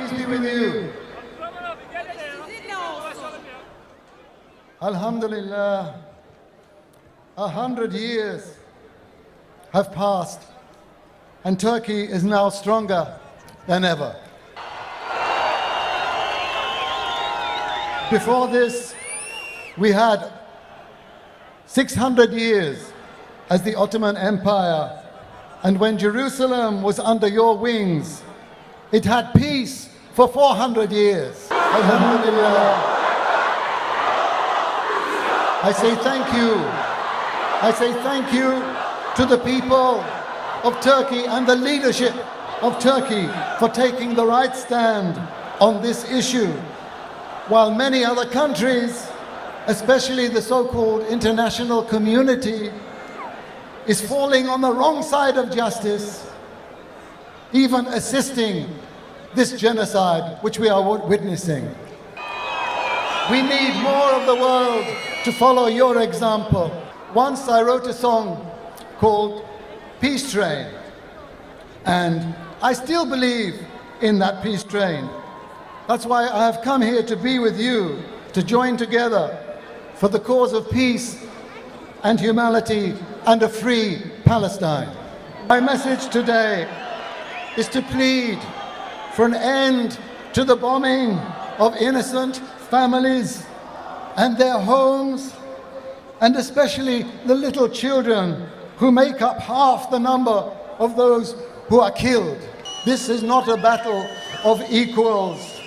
peace be with you. Alhamdulillah, 100 years have passed and Turkey is now stronger than ever. Before this, we had 600 years as the Ottoman Empire, and when Jerusalem was under your wings, it had peace for 400 years. Alhamdulillah. I say thank you. I say thank you to the people of Turkey and the leadership of Turkey for taking the right stand on this issue, while many other countries, especially the so-called international community, is falling on the wrong side of justice, even assisting this genocide which we are witnessing. We need more of the world to follow your example. Once I wrote a song called Peace Train, and I still believe in that peace train. That's why I have come here to be with you, to join together for the cause of peace and humanity and a free Palestine. My message today is to plead for an end to the bombing of innocent families and their homes, and especially the little children who make up half the number of those who are killed. This is not a battle of equals.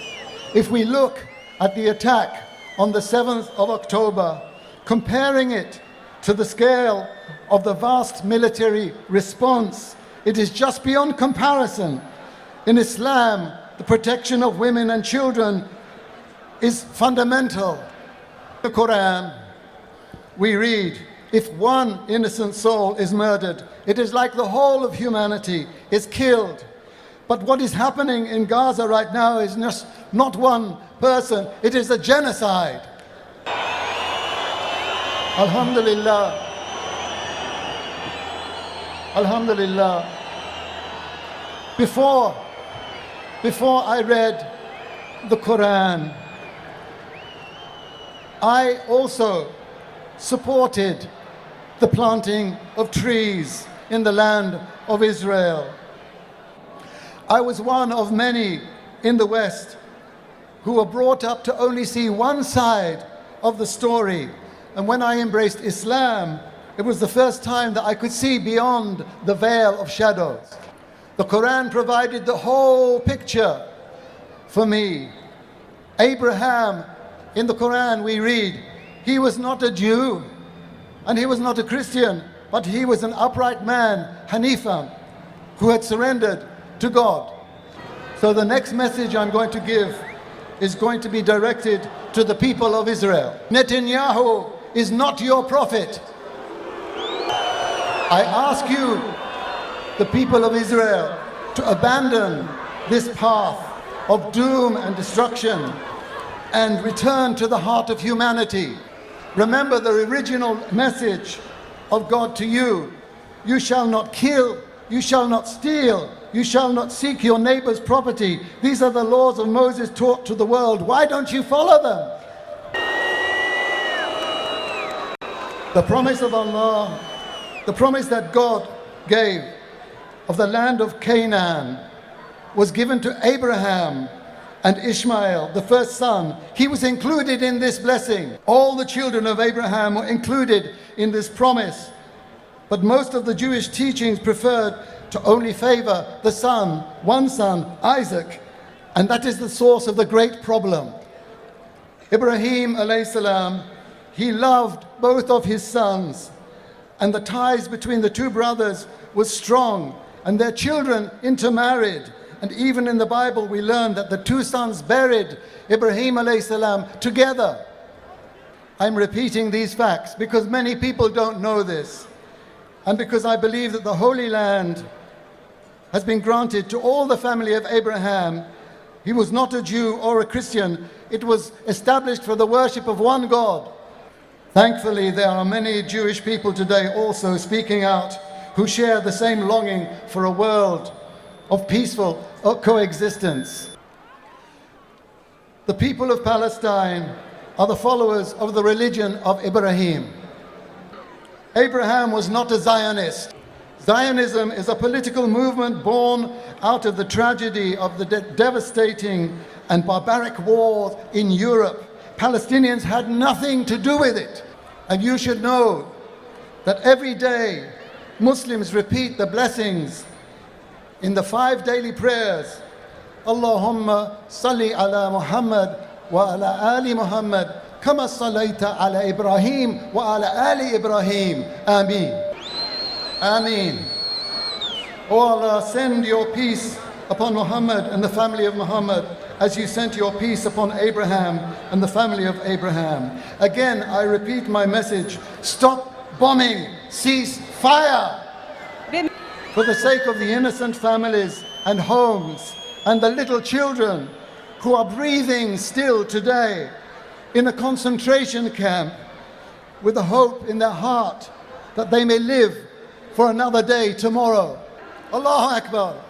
If we look at the attack on the 7th of October, comparing it to the scale of the vast military response, it is just beyond comparison. In Islam, the protection of women and children is fundamental. In the Quran, we read, if one innocent soul is murdered, it is like the whole of humanity is killed. But what is happening in Gaza right now is not one person, it is a genocide. Alhamdulillah. Alhamdulillah. Before I read the Quran, I also supported the planting of trees in the land of Israel. I was one of many in the West who were brought up to only see one side of the story. And when I embraced Islam, it was the first time that I could see beyond the veil of shadows. The Quran provided the whole picture for me. Abraham, in the Quran we read, he was not a Jew and he was not a Christian, but he was an upright man, Hanifa, who had surrendered to God. So the next message I'm going to give is going to be directed to the people of Israel. Netanyahu is not your prophet. I ask you, the people of Israel, to abandon this path of doom and destruction and return to the heart of humanity. Remember the original message of God to you. You shall not kill, you shall not steal, you shall not seek your neighbor's property. These are the laws of Moses taught to the world. Why don't you follow them? The promise of Allah, the promise that God gave of the land of Canaan was given to Abraham and Ishmael, the first son. He was included in this blessing. All the children of Abraham were included in this promise. But most of the Jewish teachings preferred to only favor the son, one son, Isaac. And that is the source of the great problem. Ibrahim alayhi salam, he loved both of his sons, and the ties between the two brothers was strong, and their children intermarried. And even in the Bible we learn that the two sons buried Ibrahim alayhi salam together. I'm repeating these facts because many people don't know this, and because I believe that the Holy Land has been granted to all the family of Abraham. He was not a Jew or a Christian. It was established for the worship of one God. Thankfully, there are many Jewish people today also speaking out who share the same longing for a world of peaceful coexistence. The people of Palestine are the followers of the religion of Ibrahim. Abraham was not a Zionist. Zionism is a political movement born out of the tragedy of the devastating and barbaric wars in Europe. Palestinians had nothing to do with it. And you should know that every day Muslims repeat the blessings in the 5 daily prayers. Allahumma salli ala Muhammad wa ala ali Muhammad kama sallaita ala Ibrahim wa ala ali Ibrahim. Ameen. Ameen. O Allah, send your peace upon Muhammad and the family of Muhammad as you sent your peace upon Abraham and the family of Abraham. Again, I repeat my message. Stop bombing. Cease fire. For the sake of the innocent families and homes and the little children who are breathing still today in a concentration camp with the hope in their heart that they may live for another day tomorrow. Allahu Akbar.